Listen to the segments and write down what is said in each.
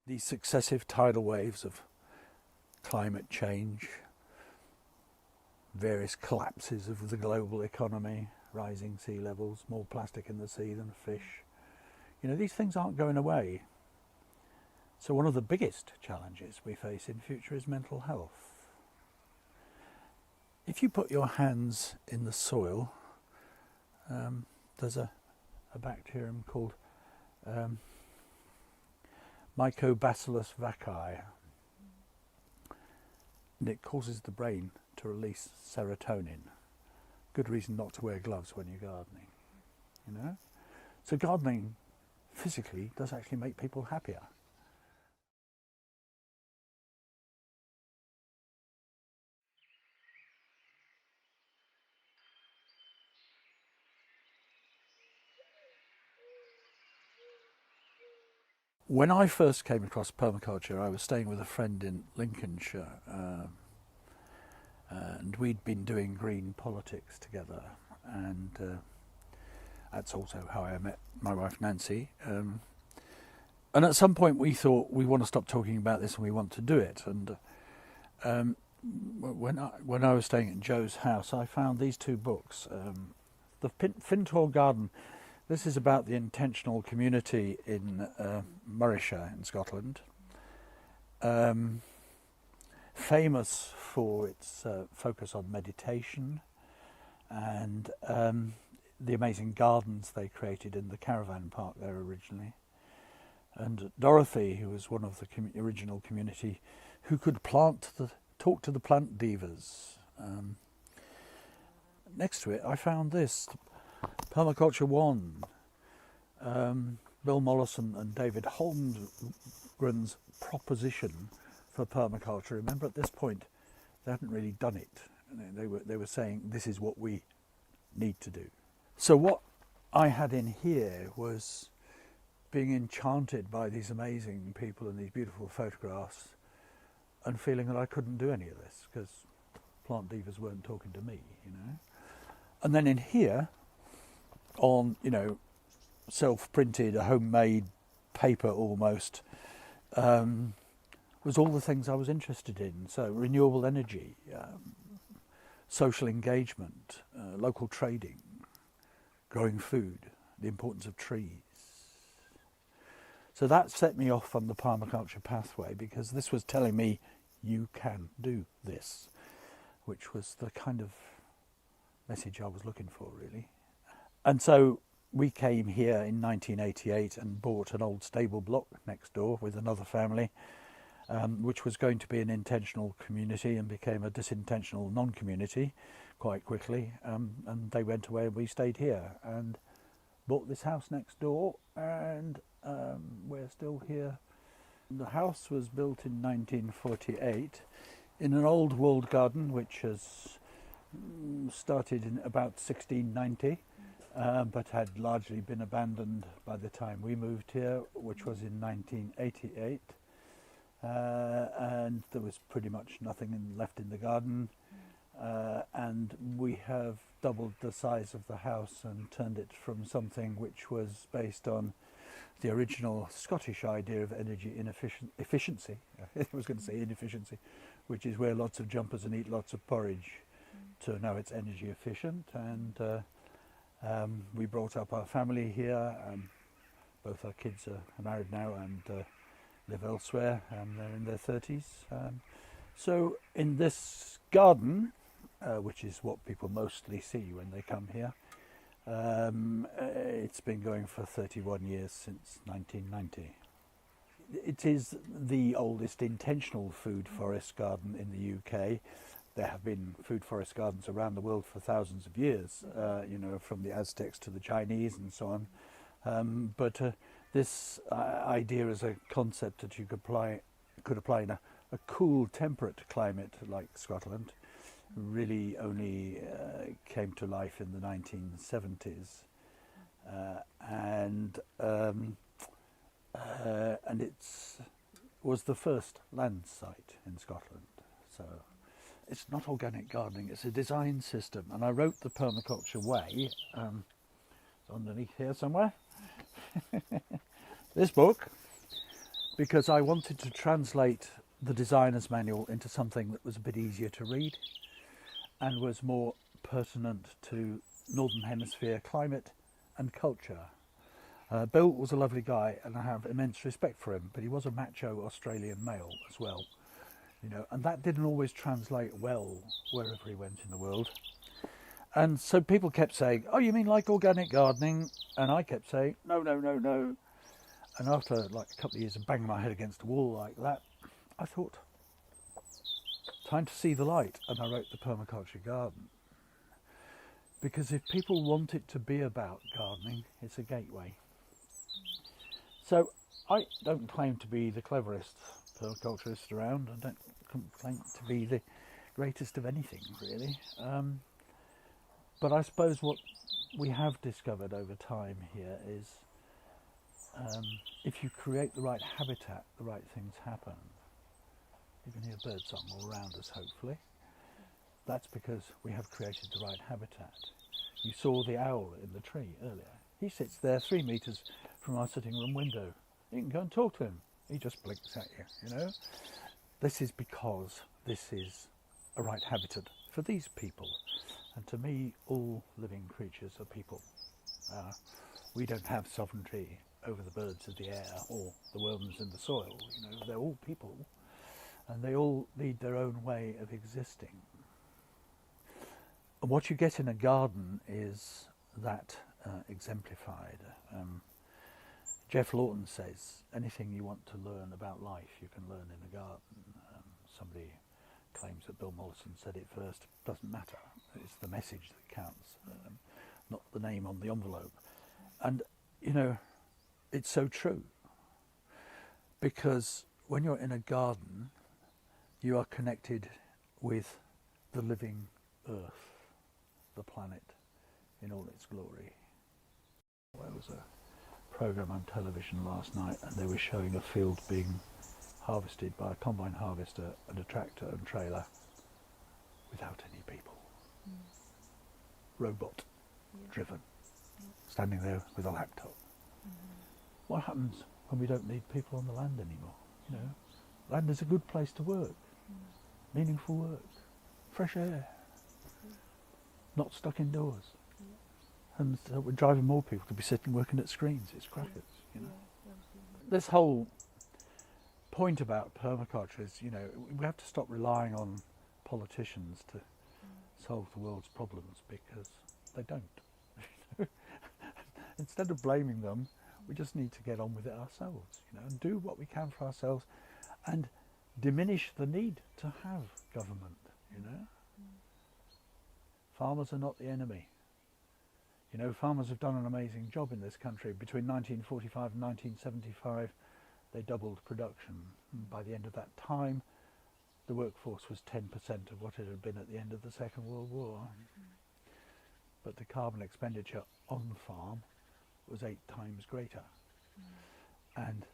These successive tidal waves of climate change, various collapses of the global economy, rising sea levels, more plastic in the sea than fish. You know, these things aren't going away. So one of the biggest challenges we face in future is mental health. If you put your hands in the soil, there's a bacterium called Mycobacillus vaccae, and it causes the brain to release serotonin. Good reason not to wear gloves when you're gardening, you know? So gardening physically does actually make people happier. When I first came across permaculture, I was staying with a friend in Lincolnshire, and we'd been doing green politics together, and that's also how I met my wife Nancy. And at some point we thought we want to stop talking about this and we want to do it. And when I was staying at Joe's house, I found these two books. The Fintor Garden. This is about the intentional community in Morayshire in Scotland. Famous for its focus on meditation and the amazing gardens they created in the caravan park there originally. And Dorothy, who was one of the original community, who could talk to the plant divas. Next to it, I found this. Permaculture 1, Bill Mollison and David Holmgren's proposition for permaculture. Remember, at this point, they hadn't really done it. They were saying, this is what we need to do. So what I had in here was being enchanted by these amazing people and these beautiful photographs and feeling that I couldn't do any of this because plant divas weren't talking to me, you know. And then in here, on, you know, self-printed, homemade paper almost, was all the things I was interested in. So renewable energy, social engagement, local trading, growing food, the importance of trees. So that set me off on the permaculture pathway, because this was telling me you can do this, which was the kind of message I was looking for, really. And so we came here in 1988 and bought an old stable block next door with another family, which was going to be an intentional community and became a disintentional non-community quite quickly. And they went away and we stayed here and bought this house next door, and we're still here. The house was built in 1948 in an old walled garden which has started in about 1690. But had largely been abandoned by the time we moved here, which was in 1988. And there was pretty much nothing left in the garden. And we have doubled the size of the house and turned it from something which was based on the original Scottish idea of energy efficiency. I was going to say inefficiency, which is wear lots of jumpers and eat lots of porridge, to now it's energy efficient. And we brought up our family here. Both our kids are married now and live elsewhere. They're in their 30s. So in this garden, which is what people mostly see when they come here, it's been going for 31 years, since 1990. It is the oldest intentional food forest garden in the UK. There have been food forest gardens around the world for thousands of years, you know, from the Aztecs to the Chinese and so on. But this idea as a concept that you could apply in a cool, temperate climate like Scotland really only came to life in the 1970s. And it was the first land site in Scotland. So it's not organic gardening, it's a design system. And I wrote the Permaculture Way, it's underneath here somewhere. This book because I wanted to translate the designer's manual into something that was a bit easier to read and was more pertinent to Northern Hemisphere climate and culture. Bill was a lovely guy and I have immense respect for him, but he was a macho Australian male as well, you know, and that didn't always translate well wherever he went in the world. And so people kept saying, oh, you mean like organic gardening? And I kept saying, no, no, no, no. And after like a couple of years of banging my head against the wall like that, I thought, time to see the light. And I wrote the Permaculture Garden. Because if people want it to be about gardening, it's a gateway. So I don't claim to be the cleverest permaculturist around. I don't claim to be the greatest of anything, really. But I suppose what we have discovered over time here is if you create the right habitat, the right things happen. You can hear birdsong all around us, hopefully. That's because we have created the right habitat. You saw the owl in the tree earlier. He sits there 3 metres from our sitting room window. You can go and talk to him. He just blinks at you, you know. This is because this is a right habitat for these people. And to me, all living creatures are people. We don't have sovereignty over the birds of the air or the worms in the soil. You know, they're all people, and they all lead their own way of existing. And what you get in a garden is that exemplified. Jeff Lawton says, anything you want to learn about life, you can learn in a garden. Somebody claims that Bill Mollison said it first. Doesn't matter. It's the message that counts, not the name on the envelope. And, you know, it's so true. Because when you're in a garden, you are connected with the living earth, the planet, in all its glory. There was a programme on television last night and they were showing a field being harvested by a combine harvester and a tractor and trailer without any people. Robot driven, standing there with a laptop. What happens when we don't need people on the land anymore? You know, land is a good place to work, meaningful work, fresh air, not stuck indoors. And so we're driving more people to be sitting working at screens. It's crackers, you know. This whole point about permaculture is, you know, we have to stop relying on politicians to solve the world's problems, because they don't. Instead of blaming them, we just need to get on with it ourselves, you know, and do what we can for ourselves and diminish the need to have government, you know. Farmers are not the enemy. You know, farmers have done an amazing job in this country. Between 1945 and 1975, they doubled production. And by the end of that time, the workforce was 10% of what it had been at the end of the Second World War. But the carbon expenditure on the farm was 8 times greater. And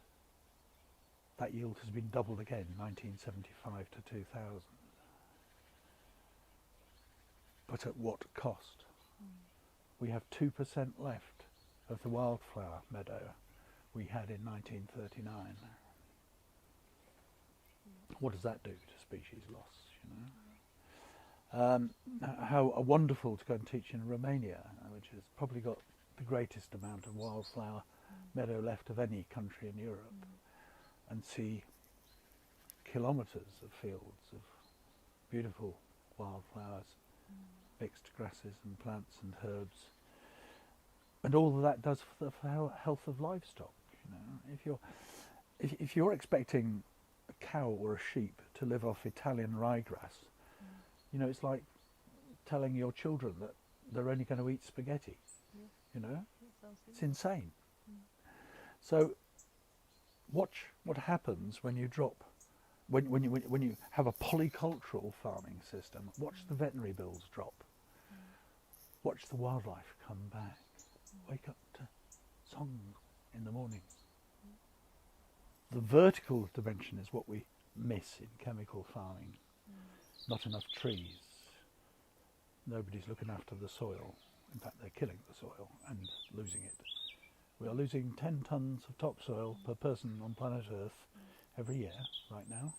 that yield has been doubled again, 1975 to 2000. But at what cost? We have 2% left of the wildflower meadow we had in 1939. What does that do to species loss, you know? How wonderful to go and teach in Romania, which has probably got the greatest amount of wildflower meadow left of any country in Europe, and see kilometres of fields of beautiful wildflowers, mixed grasses and plants and herbs, and all of that does for the health of livestock. You know, if you're expecting a cow or a sheep to live off Italian ryegrass, you know, it's like telling your children that they're only going to eat spaghetti. You know, it's insane. So watch what happens when you drop, when you have a polycultural farming system. Watch the veterinary bills drop. Watch the wildlife come back. Wake up to song in the morning. The vertical dimension is what we miss in chemical farming. Not enough trees. Nobody's looking after the soil. In fact, they're killing the soil and losing it. We are losing 10 tonnes of topsoil per person on planet Earth every year right now.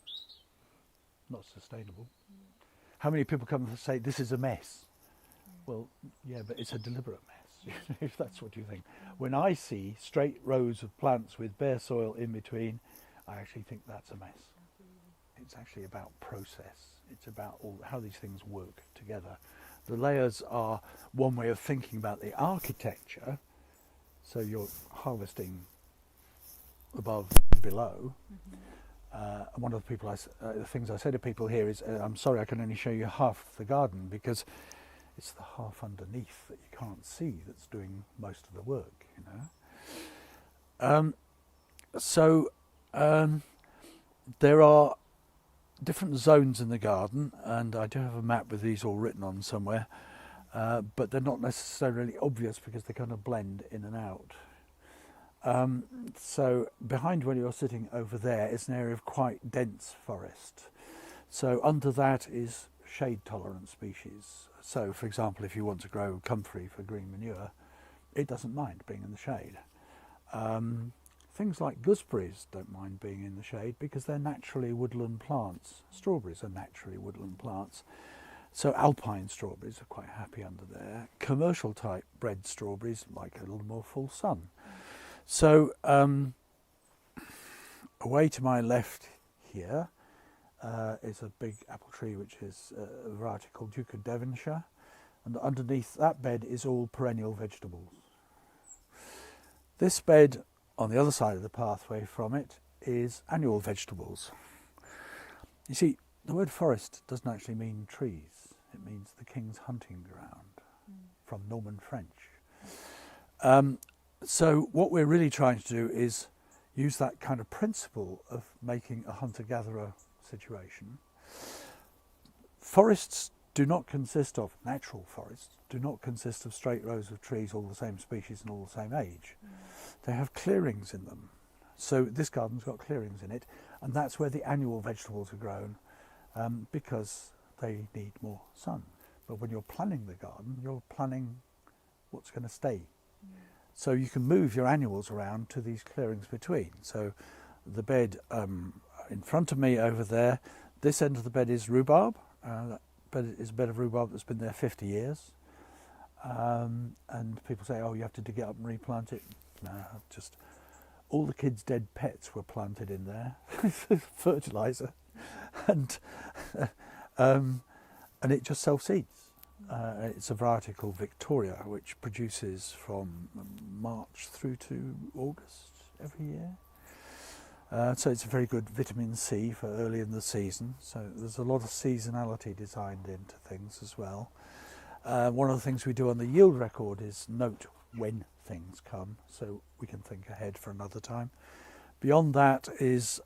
Not sustainable. How many people come and say, this is a mess? Well, yeah, but it's a deliberate mess, if that's what you think. When I see straight rows of plants with bare soil in between, I actually think that's a mess. It's actually about process. It's about how these things work together. The layers are one way of thinking about the architecture. So you're harvesting above and below. And one of the things I say to people here is, I'm sorry, I can only show you half the garden because it's the half underneath that you can't see that's doing most of the work, you know. There are different zones in the garden, and I do have a map with these all written on somewhere, but they're not necessarily obvious because they kind of blend in and out. So behind where you're sitting over there is an area of quite dense forest. So under that is shade-tolerant species. So, for example, if you want to grow comfrey for green manure, it doesn't mind being in the shade. Things like gooseberries don't mind being in the shade because they're naturally woodland plants. Strawberries are naturally woodland plants. So alpine strawberries are quite happy under there. Commercial type bred strawberries like a little more full sun. So away to my left here is a big apple tree, which is a variety called Duke of Devonshire, and underneath that bed is all perennial vegetables. This bed on the other side of the pathway from it is annual vegetables. You see, the word forest doesn't actually mean trees, it means the king's hunting ground, from Norman French. So what we're really trying to do is use that kind of principle of making a hunter-gatherer situation. Forests do not consist of, natural forests, do not consist of straight rows of trees, all the same species and all the same age. They have clearings in them. So this garden's got clearings in it, and that's where the annual vegetables are grown because they need more sun. But when you're planning the garden, you're planning what's going to stay. So you can move your annuals around to these clearings between. So the bed in front of me over there, this end of the bed is rhubarb. That bed is a bed of rhubarb that's been there 50 years. And people say, oh, you have to dig it up and replant it. No, just all the kids' dead pets were planted in there, fertiliser, and it just self-seeds. It's a variety called Victoria, which produces from March through to August every year. So it's a very good vitamin C for early in the season. So there's a lot of seasonality designed into things as well. One of the things we do on the yield record is note when things come, so we can think ahead for another time. Beyond that is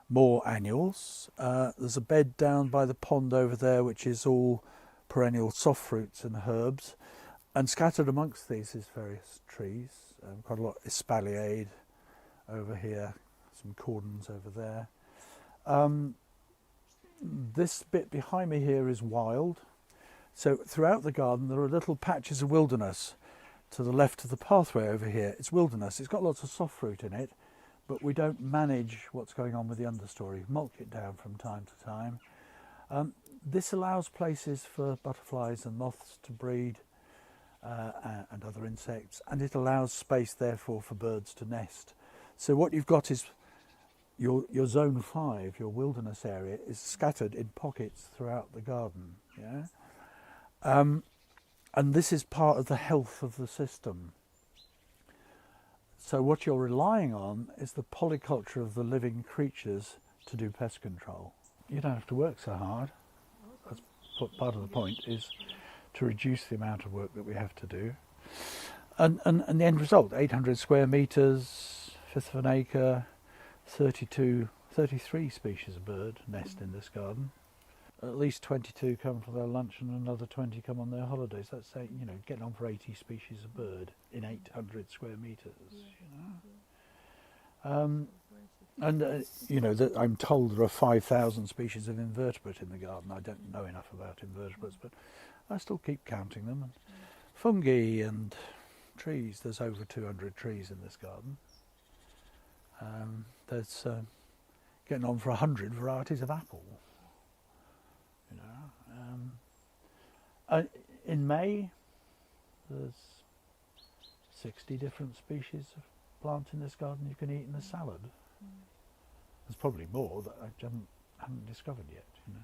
more annuals. There's a bed down by the pond over there, which is all perennial soft fruits and herbs, and scattered amongst these is various trees. Quite a lot of espalier over here, some cordons over there. This bit behind me here is wild. So throughout the garden there are little patches of wilderness. To the left of the pathway over here, it's wilderness. It's got lots of soft fruit in it, but we don't manage what's going on with the understory. Mulch it down from time to time. This allows places for butterflies and moths to breed and other insects, and it allows space therefore for birds to nest. So what you've got is your zone 5, your wilderness area, is scattered in pockets throughout the garden. Yeah, and this is part of the health of the system. So what you're relying on is the polyculture of the living creatures to do pest control. You don't have to work so hard. That's part of the point, is to reduce the amount of work that we have to do. And the end result, 800 square metres, fifth of an acre, 33 species of bird nest in this garden. At least 22 come for their lunch and another 20 come on their holidays. That's getting on for 80 species of bird in 800 square metres. I'm told there are 5,000 species of invertebrate in the garden. I don't know enough about invertebrates, but I still keep counting them. And fungi and trees. There's over 200 trees in this garden. There's getting on for 100 varieties of apple. You know, in May, there's 60 different species of plant in this garden you can eat in a salad. There's probably more that I haven't discovered yet. You know.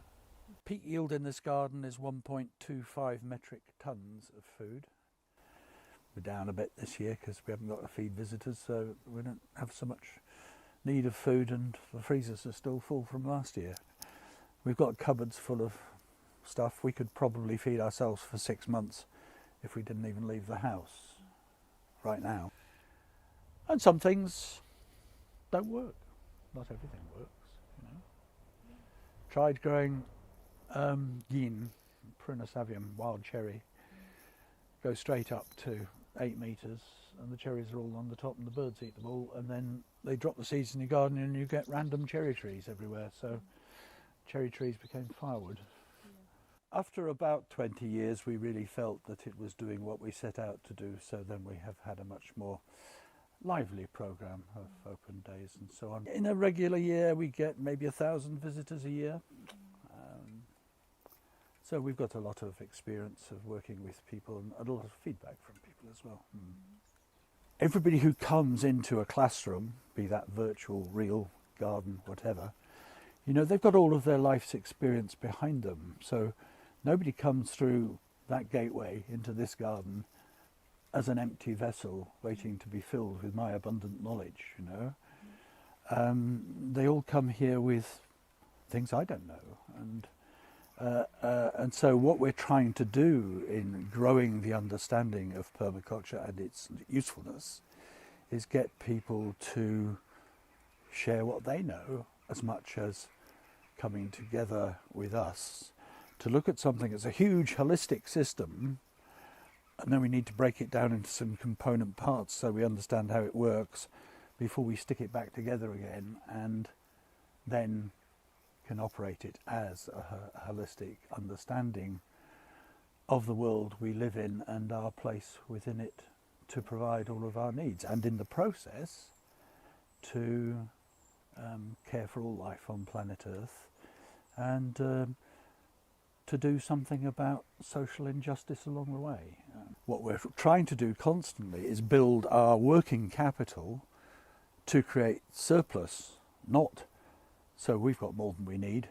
Peak yield in this garden is 1.25 metric tons of food. We're down a bit this year because we haven't got to feed visitors, so we don't have so much need of food, and the freezers are still full from last year. We've got cupboards full of stuff. We could probably feed ourselves for 6 months if we didn't even leave the house right now. And some things don't work. Not everything works, you know. Tried growing yin, Prunus avium, wild cherry. Go straight up to 8 metres, and the cherries are all on the top and the birds eat them all, and then they drop the seeds in your garden and you get random cherry trees everywhere. So cherry trees became firewood. After about 20 years we really felt that it was doing what we set out to do, so then we have had a much more lively programme of open days and so on. In a regular year we get maybe 1,000 visitors a year. So we've got a lot of experience of working with people and a lot of feedback from people as well. Everybody who comes into a classroom, be that virtual, real, garden, whatever, you know, they've got all of their life's experience behind them. So nobody comes through that gateway into this garden as an empty vessel waiting to be filled with my abundant knowledge, you know. They all come here with things I don't know, and so what we're trying to do in growing the understanding of permaculture and its usefulness is get people to share what they know, as much as coming together with us to look at something as a huge holistic system, and then we need to break it down into some component parts so we understand how it works before we stick it back together again, and then can operate it as a holistic understanding of the world we live in and our place within it to provide all of our needs, and in the process to care for all life on planet Earth, and to do something about social injustice along the way. What we're trying to do constantly is build our working capital to create surplus, not so we've got more than we need,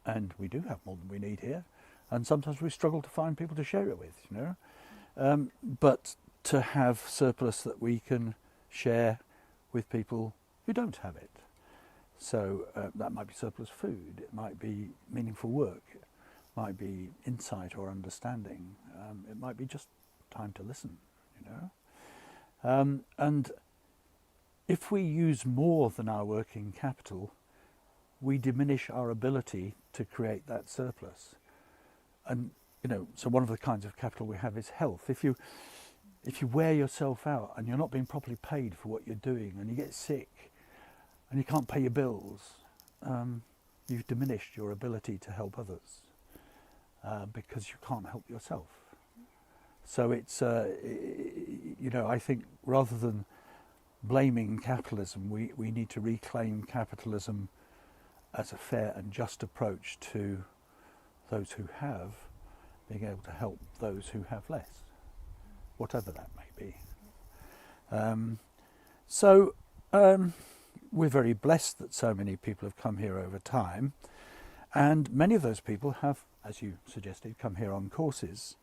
and we do have more than we need here, and sometimes we struggle to find people to share it with, you know, but to have surplus that we can share with people who don't have it. So that might be surplus food, it might be meaningful work, it might be insight or understanding, it might be just time to listen, you know. And if we use more than our working capital, we diminish our ability to create that surplus. And, you know, so one of the kinds of capital we have is health. If you wear yourself out and you're not being properly paid for what you're doing, and you get sick and you can't pay your bills, you've diminished your ability to help others because you can't help yourself. So it's, you know, I think rather than blaming capitalism, we need to reclaim capitalism as a fair and just approach to those who have, being able to help those who have less, whatever that may be. So we're very blessed that so many people have come here over time, and many of those people have, as you suggested, come here on courses.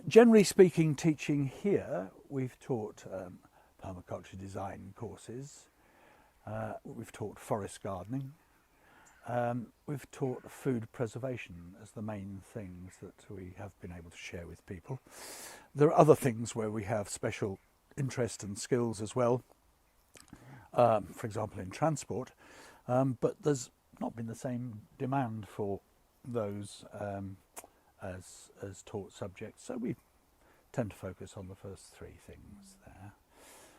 Generally speaking, teaching here, we've taught permaculture design courses, we've taught forest gardening, we've taught food preservation as the main things that we have been able to share with people. There are other things where we have special interest and skills as well, for example in transport, but there's not been the same demand for those as taught subjects, so we tend to focus on the first three things there.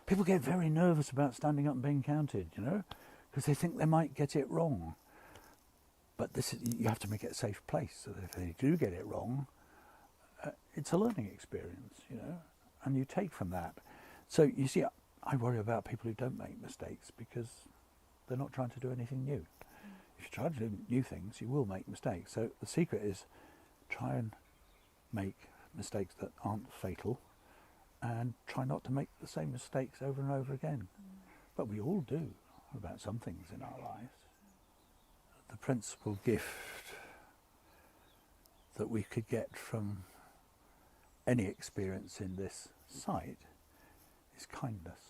People get very nervous about standing up and being counted, you know, because they think they might get it wrong. But this is, you have to make it a safe place, so that if they do get it wrong, it's a learning experience, you know, and you take from that. So you see, I worry about people who don't make mistakes because they're not trying to do anything new. if you try to do new things, you will make mistakes. So the secret is try and make mistakes that aren't fatal, and try not to make the same mistakes over and over again. But we all do about some things in our lives. The principal gift that we could get from any experience in this site is kindness.